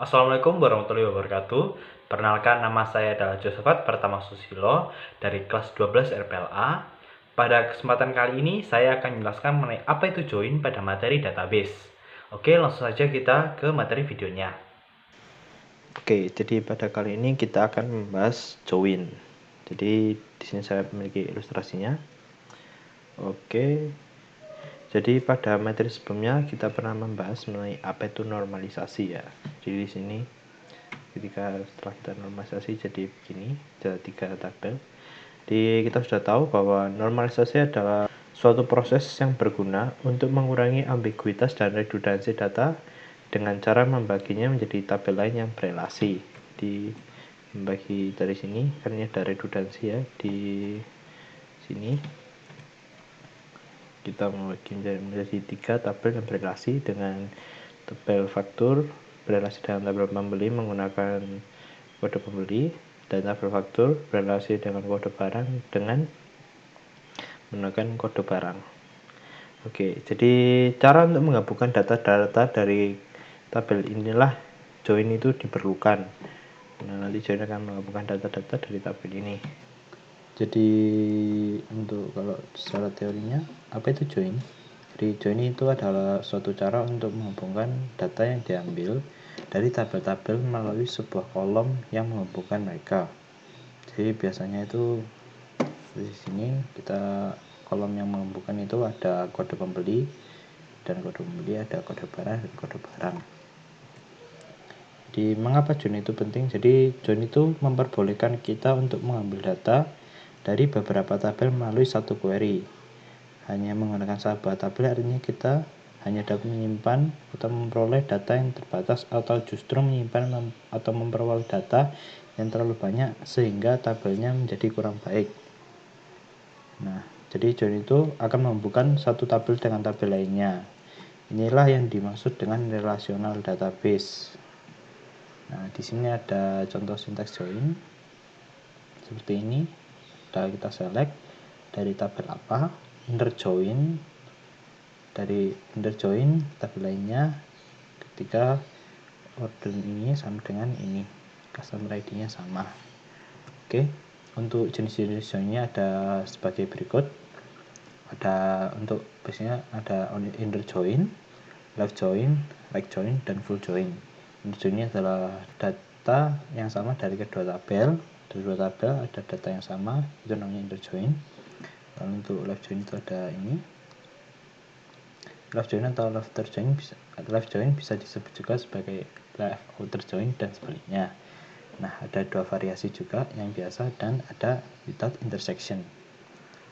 Assalamualaikum warahmatullahi wabarakatuh. Perkenalkan, nama saya adalah Josephat Pratama Susilo dari kelas 12 RPLA. Pada kesempatan kali ini saya akan menjelaskan mengenai apa itu join pada materi database. Oke, langsung saja kita ke materi videonya. Oke, jadi pada kali ini kita akan membahas join. Jadi di sini saya memiliki ilustrasinya. Oke. Jadi pada materi sebelumnya kita pernah membahas mengenai apa itu normalisasi ya. Jadi di sini ketika setelah kita normalisasi jadi begini, ada 3 tabel. Jadi kita sudah tahu bahwa normalisasi adalah suatu proses yang berguna untuk mengurangi ambiguitas dan redundansi data dengan cara membaginya menjadi tabel lain yang berelasi. Di membagi dari sini karena ada redundansi ya, di sini kita membagi menjadi 3 tabel yang berelasi dengan tabel faktur berelasi dengan tabel pembeli menggunakan kode pembeli, dan tabel faktur berelasi dengan kode barang dengan menggunakan kode barang. Oke, jadi cara untuk menggabungkan data-data dari tabel inilah join itu diperlukan. Nah, nanti join akan menggabungkan data-data dari tabel ini. Jadi untuk kalau secara teorinya apa itu join? Jadi join itu adalah suatu cara untuk menghubungkan data yang diambil dari tabel-tabel melalui sebuah kolom yang menghubungkan mereka. Jadi biasanya itu di sini kita kolom yang menghubungkan itu ada kode pembeli, dan kode pembeli ada kode barang dan kode barang. Jadi mengapa join itu penting? Jadi join itu memperbolehkan kita untuk mengambil data dari beberapa tabel melalui satu query. Hanya menggunakan sebuah tabel artinya kita hanya dapat menyimpan atau memperoleh data yang terbatas, atau justru menyimpan atau memperoleh data yang terlalu banyak sehingga tabelnya menjadi kurang baik. Nah, jadi join itu akan menghubungkan satu tabel dengan tabel lainnya. Inilah yang dimaksud dengan relational database. Nah, di sini ada contoh sintaks join seperti ini. Kita select dari tabel apa, inner join, dari inner join tabel lainnya ketika order ini sama dengan ini, customer ID-nya sama. Oke, untuk jenis-jenis join-nya ada sebagai berikut. Ada untuk biasanya ada inner join, left join, right join, dan full join. Inner join ini adalah data yang sama dari kedua tabel. Dari dua tabel ada data yang sama, itu namanya inner join. Lalu untuk left join itu ada ini. Left join atau left join bisa disebut juga sebagai left outer join dan sebaliknya. Nah, ada dua variasi juga, yang biasa dan ada without intersection.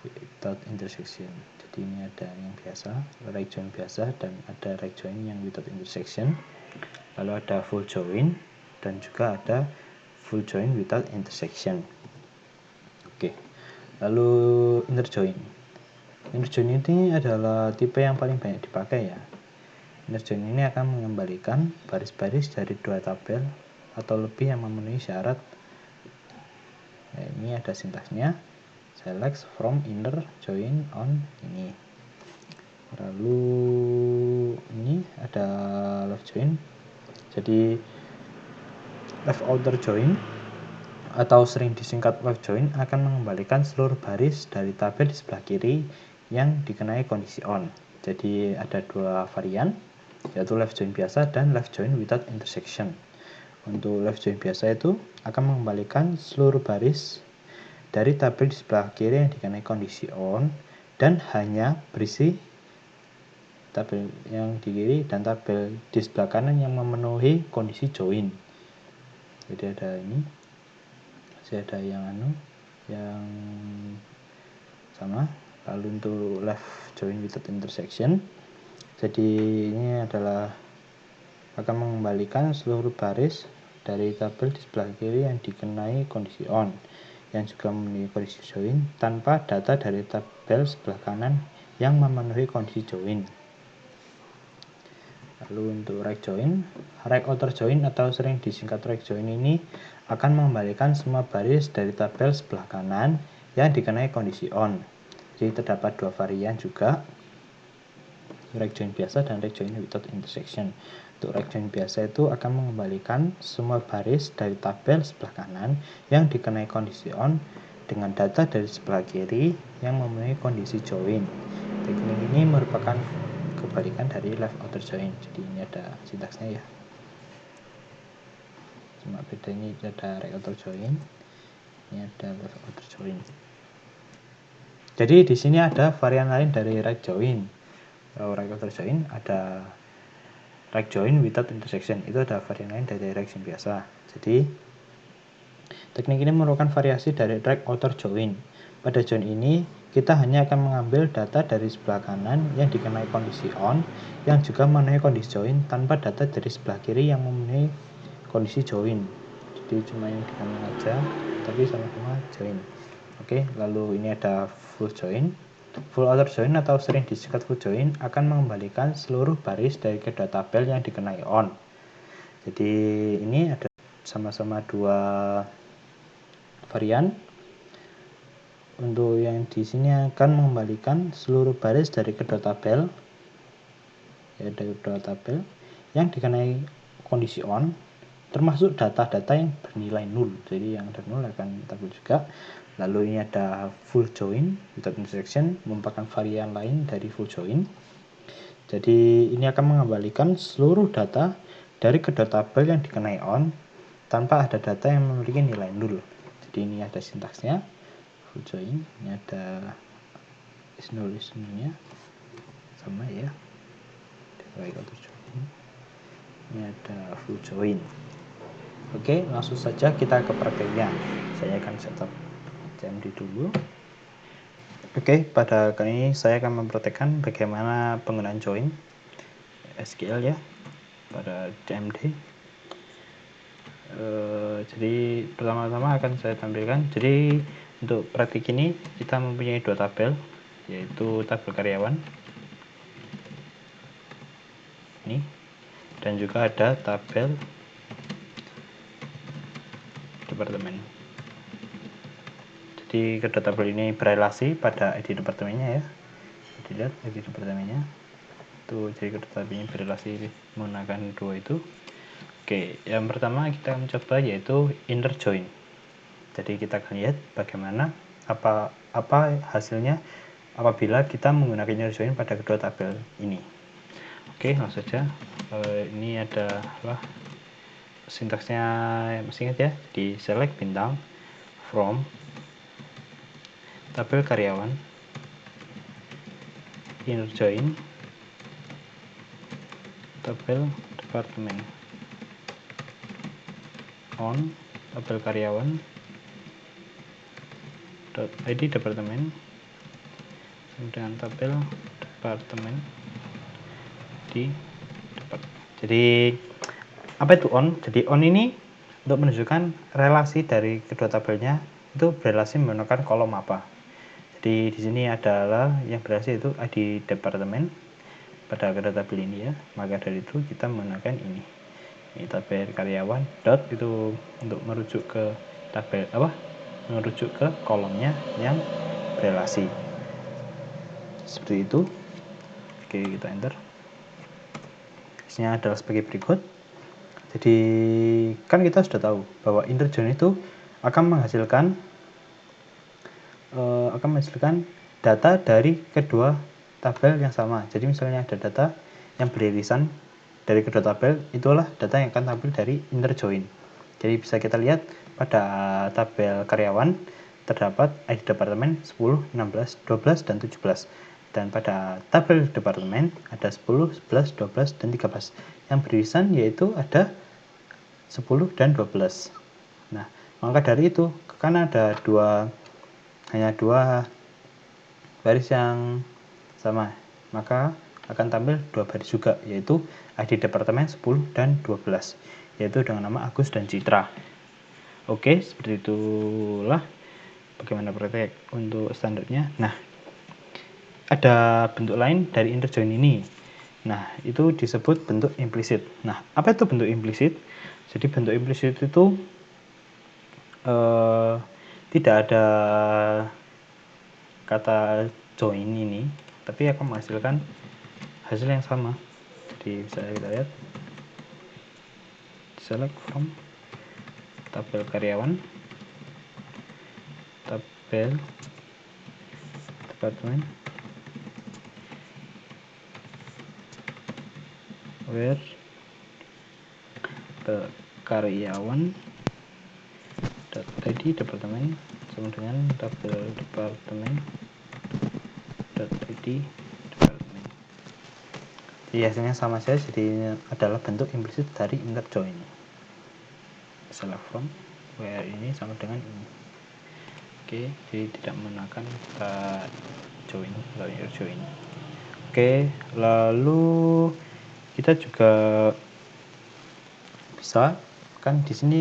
Jadi ini ada yang biasa, right join biasa, dan ada right join yang without intersection. Lalu ada full join dan juga ada full join without intersection. Oke. Lalu inner join. Inner join ini adalah tipe yang paling banyak dipakai ya. Inner join ini akan mengembalikan baris-baris dari dua tabel atau lebih yang memenuhi syarat. Nah, ini ada sintaksnya. Select from inner join on ini. Lalu ini ada left join. Jadi left outer join atau sering disingkat left join akan mengembalikan seluruh baris dari tabel di sebelah kiri yang dikenai kondisi on. Jadi ada dua varian, yaitu left join biasa dan left join without intersection. Untuk left join biasa itu akan mengembalikan seluruh baris dari tabel di sebelah kiri yang dikenai kondisi on dan hanya berisi tabel yang di kiri dan tabel di sebelah kanan yang memenuhi kondisi join. Jadi ada ini, ada yang sama. Lalu untuk left join without intersection, jadi ini adalah akan mengembalikan seluruh baris dari tabel di sebelah kiri yang dikenai kondisi on yang juga memenuhi kondisi join tanpa data dari tabel sebelah kanan yang memenuhi kondisi join. Lalu untuk right join, right outer join atau sering disingkat right join ini akan mengembalikan semua baris dari tabel sebelah kanan yang dikenai kondisi on. Jadi terdapat dua varian juga, right join biasa dan right join without intersection. Untuk right join biasa itu akan mengembalikan semua baris dari tabel sebelah kanan yang dikenai kondisi on dengan data dari sebelah kiri yang memenuhi kondisi join. Teknik ini merupakan kebalikan dari left outer join. Jadi ini ada sintaksnya ya. Cuma beda, ini ada right outer join, ini ada left outer join. Jadi di sini ada varian lain dari right join. Kalau right outer join ada right join without intersection, itu ada varian lain dari right join biasa. Jadi teknik ini merupakan variasi dari right outer join. Pada join ini kita hanya akan mengambil data dari sebelah kanan yang dikenai kondisi on yang juga memenuhi kondisi join tanpa data dari sebelah kiri yang memenuhi kondisi join. Jadi cuma yang di kanan aja tapi sama-sama join. Oke, lalu ini ada full join. Full outer join atau sering disingkat full join akan mengembalikan seluruh baris dari kedua tabel yang dikenai on. Jadi ini ada sama-sama dua varian. Untuk yang di sini akan mengembalikan seluruh baris dari kedua tabel, ya dari kedua tabel yang dikenai kondisi on, termasuk data-data yang bernilai 0. Jadi yang ada 0 akan tampil juga. Lalu ini ada full join without intersection, merupakan varian lain dari full join. Jadi ini akan mengembalikan seluruh data dari kedua tabel yang dikenai on tanpa ada data yang memiliki nilai 0. Jadi ini ada sintaksnya full join, ini ada is nya sama ya. Right outer join. Ini ada full join. Oke, langsung saja kita ke prakteknya. Saya akan setup CMD dulu. Oke, pada kali ini saya akan mempraktekkan bagaimana penggunaan join SQL ya pada CMD. Jadi pertama-tama akan saya tampilkan. Jadi untuk praktik ini kita mempunyai dua tabel, yaitu tabel karyawan ini dan juga ada tabel departemen. Jadi kedua tabel ini berelasi pada ID departemennya ya. Dilihat ID departemennya. Tuh, jadi kedua tabel ini berelasi menggunakan dua itu. Oke, yang pertama kita mencoba yaitu inner join. Jadi kita akan lihat bagaimana apa hasilnya apabila kita menggunakan inner join pada kedua tabel ini. Oke, langsung saja. Ini adalah sintaksnya, masih ingat ya, di select bintang from tabel karyawan, inner join tabel departemen, on tabel karyawan id departemen dengan tabel departemen di depan. Jadi apa itu on? Jadi on ini untuk menunjukkan relasi dari kedua tabelnya itu berelasi menggunakan kolom apa. Jadi di sini adalah yang berelasi itu ID departemen pada kedua tabel ini ya. Maka dari itu kita menggunakan ini. Ini tabel karyawan dot itu untuk merujuk ke tabel apa? Merujuk ke kolomnya yang berelasi. Seperti itu. Oke, kita enter. Isinya adalah sebagai berikut. Jadi kan kita sudah tahu bahwa inner join itu akan menghasilkan data dari kedua tabel yang sama. Jadi misalnya ada data yang beririsan dari kedua tabel, itulah data yang akan tampil dari inner join. Jadi bisa kita lihat pada tabel karyawan terdapat ID departemen 10, 16, 12, dan 17. Dan pada tabel departemen ada 10, 11, 12, dan 13. Yang beririsan yaitu ada 10 dan 12. Nah, maka dari itu karena ada hanya dua baris yang sama, maka akan tampil dua baris juga, yaitu ID departemen 10 dan 12, yaitu dengan nama Agus dan Citra. Oke, seperti itulah bagaimana praktek untuk standarnya. Nah, ada bentuk lain dari inner join ini. Nah, itu disebut bentuk implisit. Nah, apa itu bentuk implisit? Jadi bentuk implisit itu tidak ada kata join ini, tapi akan menghasilkan hasil yang sama. Jadi bisa kita lihat select from tabel karyawan, tabel departemen, where karyawan .id departemen sama dengan tabel departemen .id departemen. Jadi hasilnya sama saja, jadi ini adalah bentuk implisit dari inner join. Select from where ini sama dengan ini. Oke, jadi tidak menggunakan join atau inner join. Oke, lalu kita juga bisa kan di sini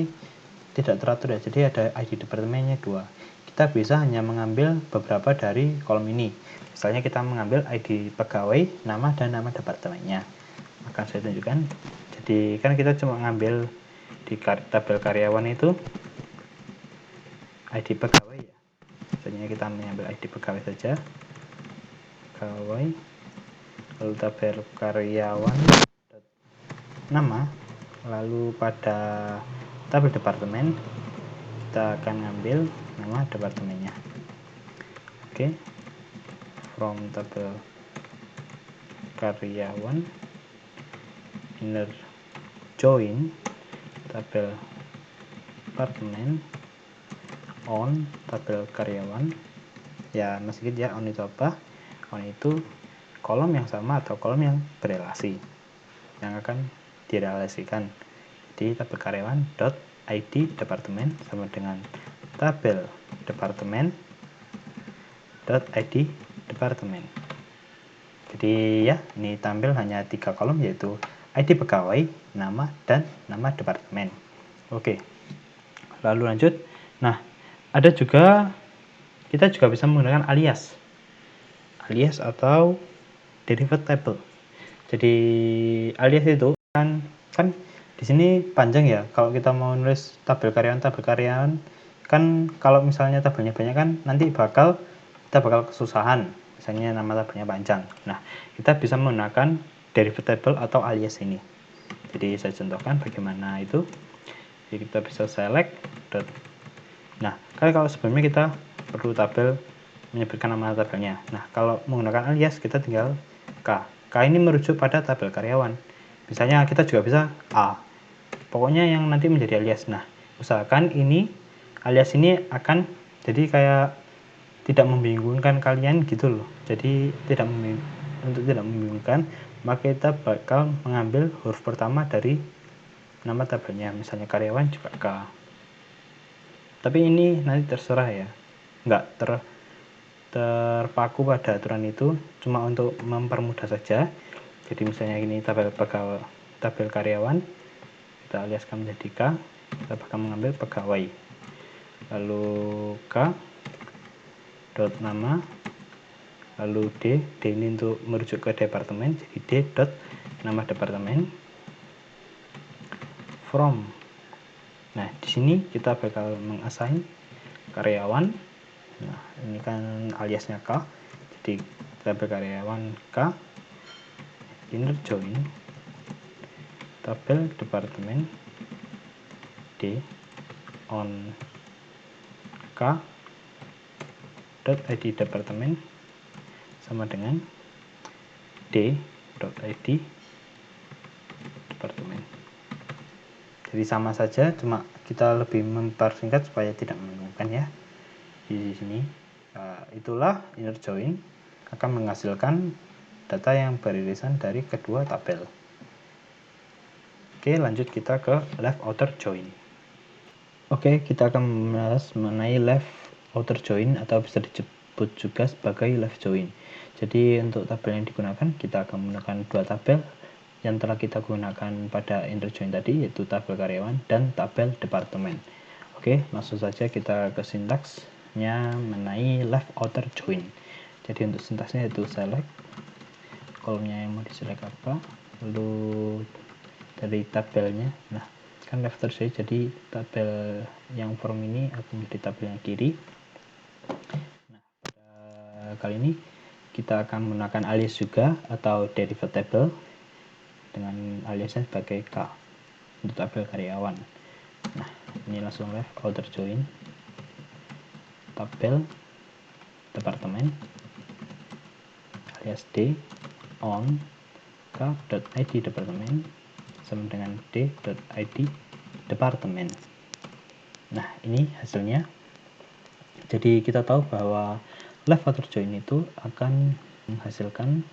tidak teratur ya, jadi ada ID departemennya 2. Kita bisa hanya mengambil beberapa dari kolom ini. Misalnya kita mengambil ID pegawai, nama dan nama departemennya. Akan saya tunjukkan. Jadi kan kita cuma ngambil di tabel karyawan itu ID pegawai ya. Misalnya kita mengambil ID pegawai saja. Pegawai, lalu tabel karyawan nama, lalu pada tabel departemen kita akan ngambil nama departemennya. Oke, from tabel karyawan, inner join tabel departemen, on tabel karyawan. Ya meskipun ya on itu apa, on itu kolom yang sama atau kolom yang berelasi yang akan direlasikan. Jadi tabel karyawan dot ID departemen sama dengan tabel departemen dot ID departemen. Jadi ya ini tampil hanya 3 kolom, yaitu ID pegawai, nama, dan nama departemen. Oke, lalu lanjut. Nah, ada juga, kita juga bisa menggunakan alias atau derived table. Jadi alias itu kan di sini panjang ya. Kalau kita mau nulis tabel karyawan kan, kalau misalnya tabelnya banyak kan nanti kita bakal kesusahan. Misalnya nama tabelnya panjang. Nah, kita bisa menggunakan derived table atau alias ini. Jadi saya contohkan bagaimana itu. Jadi kita bisa select. Nah, kalau sebelumnya kita perlu tabel menyebutkan nama tabelnya. Nah, kalau menggunakan alias kita tinggal K. K ini merujuk pada tabel karyawan. Misalnya kita juga bisa A. Pokoknya yang nanti menjadi alias. Nah, usahakan ini alias ini akan jadi kayak tidak membingungkan kalian gitu loh. Jadi untuk tidak membingungkan, maka kita bakal mengambil huruf pertama dari nama tabelnya. Misalnya karyawan juga K. Tapi ini nanti terserah ya, nggak terpaku pada aturan itu, cuma untuk mempermudah saja. Jadi misalnya ini tabel karyawan, kita aliaskan menjadi K, kita bakal mengambil pegawai, lalu K dot nama, lalu D ini untuk merujuk ke departemen, jadi D dot nama departemen, from. Nah, di sini kita bakal mengassign karyawan. Nah, ini kan aliasnya K, jadi tabel karyawan K, inner join tabel departemen D on K dot ID departemen sama dengan D dot ID departemen. Jadi sama saja, cuma kita lebih mempersingkat supaya tidak membingungkan ya. Di sini itulah inner join akan menghasilkan data yang beririsan dari kedua tabel. Oke, lanjut kita ke left outer join. Oke, kita akan membahas mengenai left outer join atau bisa disebut juga sebagai left join. Jadi untuk tabel yang digunakan, kita akan menggunakan dua tabel yang telah kita gunakan pada inner join tadi, yaitu tabel karyawan dan tabel departemen. Oke, langsung saja kita ke sintaksnya mengenai left outer join. Jadi untuk sintaksnya yaitu select, kolomnya yang mau diselect apa, lalu dari tabelnya. Nah, kan left outer join, jadi tabel yang form ini akan menjadi tabel yang kiri. Nah, pada kali ini kita akan menggunakan alias juga atau derived table dengan aliasnya sebagai K. untuk tabel karyawan. Nah, ini langsung left outer join tabel departemen alias d on k.id departemen sama dengan d.id departemen. Nah, ini hasilnya. Jadi kita tahu bahwa left outer join itu akan menghasilkan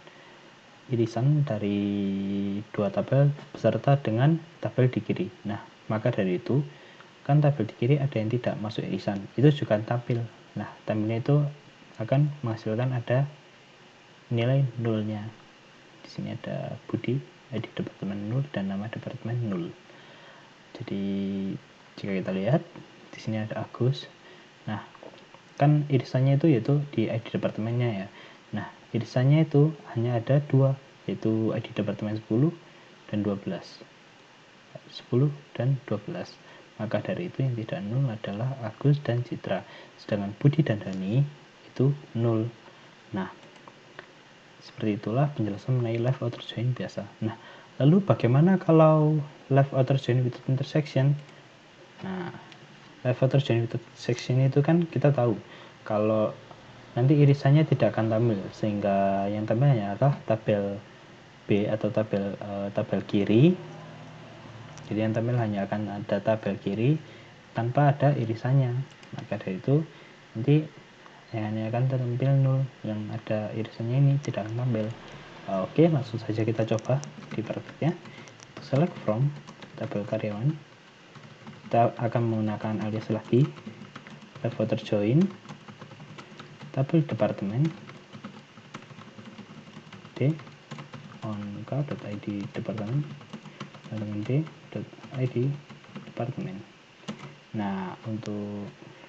irisan dari dua tabel beserta dengan tabel di kiri. Nah, maka dari itu kan tabel di kiri ada yang tidak masuk irisan, itu juga tampil. Nah, tampilnya itu akan menghasilkan ada nilai nulnya. Di sini ada Budi, ID departemen 0 dan nama departemen 0. Jadi jika kita lihat di sini ada Agus. Nah, kan irisannya itu yaitu di ID departemennya ya. Nah, irisannya itu hanya ada dua, yaitu ID departemen 10 dan 12. 10 dan 12. Maka dari itu yang tidak nol adalah Agus dan Citra. Sedangkan Budi dan Dani itu nol. Nah, seperti itulah penjelasan mengenai left outer join biasa. Nah, lalu bagaimana kalau left outer join without intersection? Nah, left outer join without intersection itu kan kita tahu kalau nanti irisannya tidak akan tampil, sehingga yang tampil hanya adalah tabel B atau tabel kiri. Jadi yang tampil hanya akan ada tabel kiri tanpa ada irisannya. Maka dari itu nanti yang hanya akan tampil 0, yang ada irisannya ini tidak akan tampil. Oke, langsung saja kita coba di prakteknya. Select from tabel karyawan. Kita akan menggunakan alias lagi left outer join tabel departemen d on k.id departemen dengan d.id departemen. Nah, untuk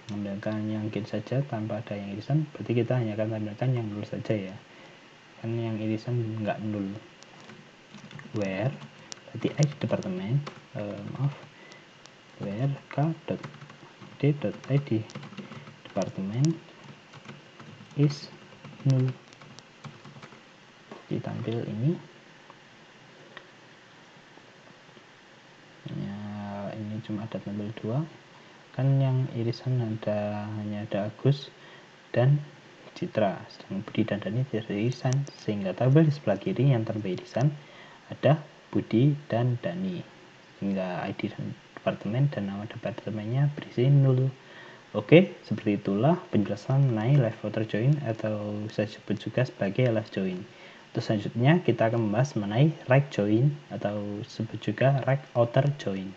menambahkan yang kiri saja tanpa ada yang irisan, berarti kita hanya akan tambahkan yang nol saja ya, kan yang irisan nggak nol. Where berarti id departemen where k.d.id departemen is nol. Ditampil ini ya, ini cuma ada tampil 2 kan, yang irisan hanya ada Agus dan Citra, sedangkan Budi dan Dani tidak ada irisan, sehingga tabel di sebelah kiri yang tanpa irisan ada Budi dan Dani, sehingga ID dan departemen dan nama departemennya berisi 0. Oke, seperti itulah penjelasan mengenai left outer join atau bisa disebut juga sebagai left join. Terus selanjutnya kita akan membahas mengenai right join atau disebut juga right outer join.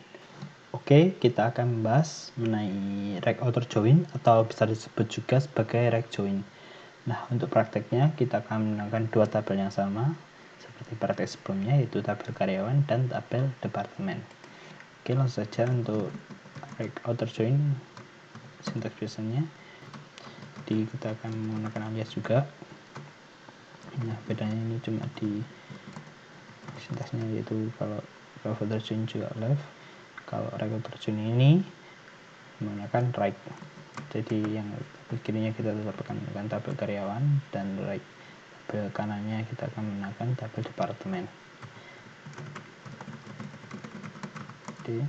Oke, kita akan membahas mengenai right outer join atau bisa disebut juga sebagai right join. Nah, untuk prakteknya kita akan menggunakan dua tabel yang sama seperti praktek sebelumnya, yaitu tabel karyawan dan tabel departemen. Oke, langsung saja untuk right outer join sintaks biasanya. Jadi kita akan menggunakan alias juga. Nah, bedanya ini cuma di sintaksnya, yaitu kalau left outer join juga left, kalau right outer join ini menggunakan right. Jadi yang kirinya kita tetap akan menggunakan tabel karyawan, dan right tabel kanannya kita akan menggunakan tabel departemen. Jadi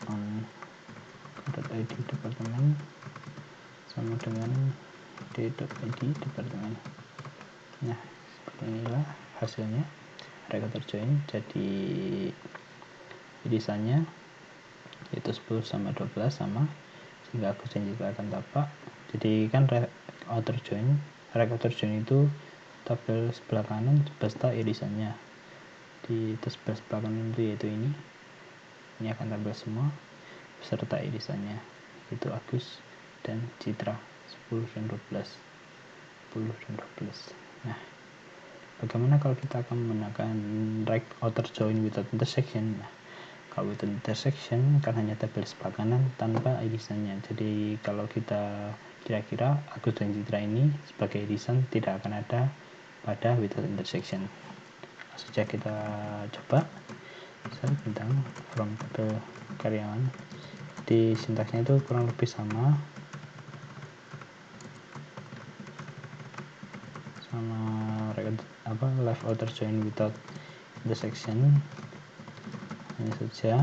on d.id departemen sama dengan d.id departemen. Nah, seperti inilah hasilnya right outer join. Jadi irisannya yaitu 10 sama 12 sama, sehingga Agus dan Citra akan tapak. Jadi kan right outer join itu tabel sebelah kanan beserta irisannya. Di sebelah kanan itu yaitu ini akan tampil semua beserta irisannya, yaitu Agus dan Citra 10 dan 12. Nah, bagaimana kalau kita akan menggunakan right outer join without intersection? Nah, kalau without intersection kan hanya tabel sebelah kanan tanpa irisannya. Jadi kalau kita kira-kira Agus dan Citra ini sebagai irisan tidak akan ada pada without intersection. Sejak kita coba saya bintang from tabel karyawan, di sintaksnya itu kurang lebih sama left outer join without intersection, hanya saja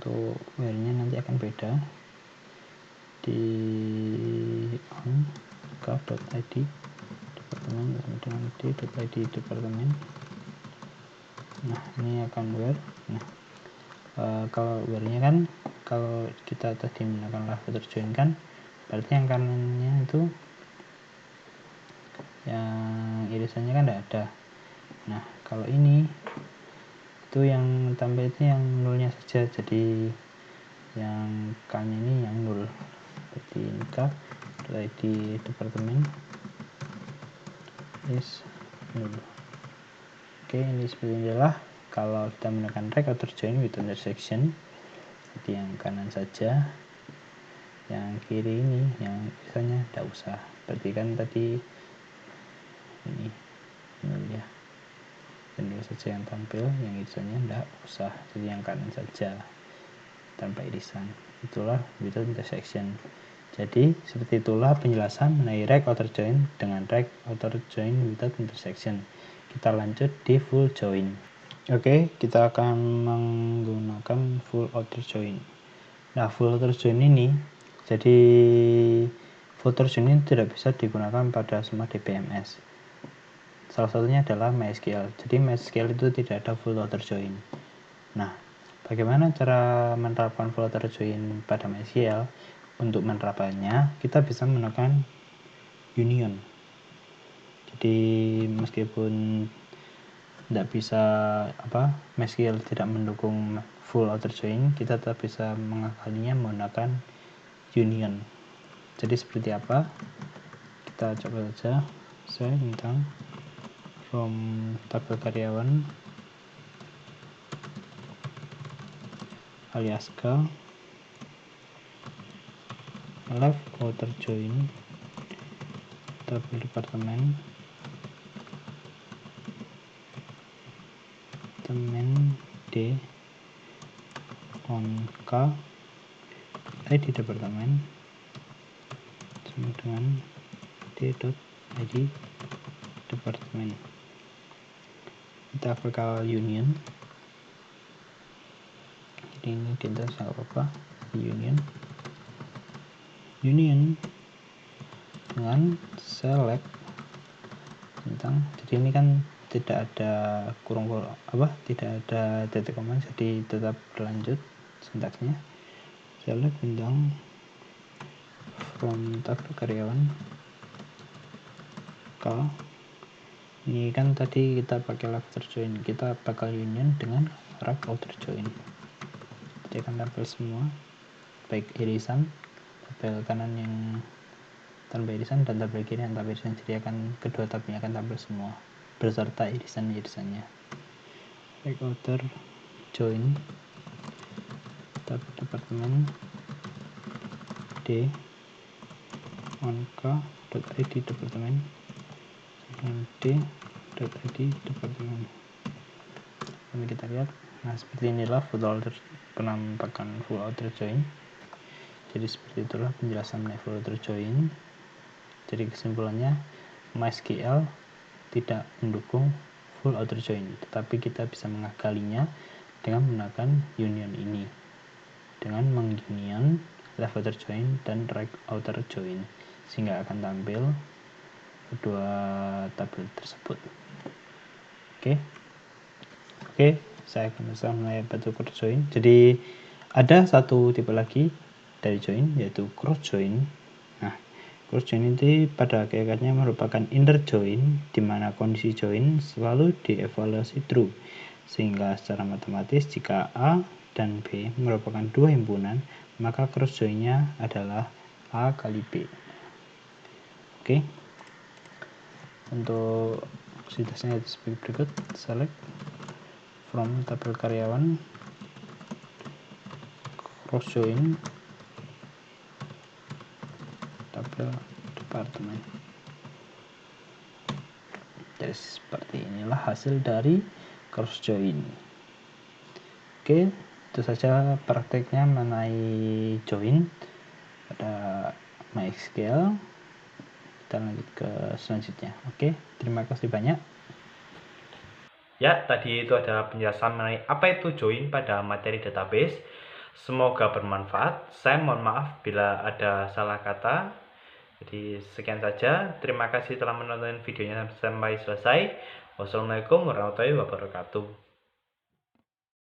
untuk where-nya nanti akan beda di on.id departemen dengan d.id departemen. Nah ini akan where. Nah kalau where-nya kan kalau kita tadi menggunakan footer join kan berarti yang kanannya itu yang irisannya kan tidak ada. Nah kalau ini itu yang tampil itu yang nolnya saja, jadi yang kan ini yang nol, seperti id departemen is nol. Oke, ini seperti inilah kalau kita menggunakan rect outer join with intersection. Seperti yang kanan saja, yang kiri ini yang biasanya tidak usah, berarti kan tadi ini nol ya, dan nol saja yang tampil, yang irisannya tidak usah, jadi yang kanan saja tanpa irisan. Itulah without intersection. Jadi seperti itulah penjelasan mengenai rect outer join dengan rect outer join without intersection. Kita lanjut di full join. Oke, kita akan menggunakan full outer join. Nah, full outer join ini, jadi full outer join ini tidak bisa digunakan pada semua DBMS. Salah satunya adalah MySQL. Jadi MySQL itu tidak ada full outer join. Nah, bagaimana cara menerapkan full outer join pada MySQL? Untuk menerapkannya, kita bisa menggunakan union. Jadi meskipun tidak bisa MySQL tidak mendukung full outer join, kita tetap bisa mengakalinya menggunakan union. Jadi seperti apa? Kita coba saja. Saya tentang from tabel karyawan alias k left outer join tabel departemen d on k id departemen sama dengan d.id departemen. Kita bakal union, jadi ini tidak apa-apa, union dengan select tentang, jadi ini kan tidak ada tidak ada titik koma, jadi tetap berlanjut sintaksnya. Select tentang from tabel karyawan k, ini kan tadi kita pakai left outer join, kita bakal union dengan right outer join, jadi akan tampil semua baik irisan, tabel kanan yang tanpa irisan dan tabel kiri yang tanpa irisan, jadi akan kedua tabelnya akan tampil semua beserta irisannya. Right outer join tabel departemen d on k.id departemen dengan d.id departemen. Ini kita lihat. Nah, seperti inilah penampakan full outer join. Jadi seperti itulah penjelasan mengenai full outer join. Jadi kesimpulannya, MySQL tidak mendukung full outer join, tetapi kita bisa mengakalinya dengan menggunakan union ini, dengan mengunion left outer join dan right outer join, sehingga akan tampil kedua tabel tersebut. Oke, saya akan menjelaskan mengenai bentuk cross join. Jadi ada satu tipe lagi dari join, yaitu cross join. Nah, cross join itu pada hakikatnya merupakan inner join, di mana kondisi join selalu dievaluasi true, sehingga secara matematis jika A dan B merupakan dua himpunan, maka cross join-nya adalah A kali B. Oke. Untuk sintaksnya seperti berikut. Select from tabel karyawan cross join tabel departemen. Jadi seperti inilah hasil dari cross join. Oke, itu saja prakteknya mengenai join pada MySQL. Kita lanjut ke selanjutnya. Oke, terima kasih banyak. Ya, tadi itu adalah penjelasan mengenai apa itu join pada materi database. Semoga bermanfaat. Saya mohon maaf bila ada salah kata. Jadi sekian saja. Terima kasih telah menonton videonya sampai selesai. Wassalamualaikum warahmatullahi wabarakatuh.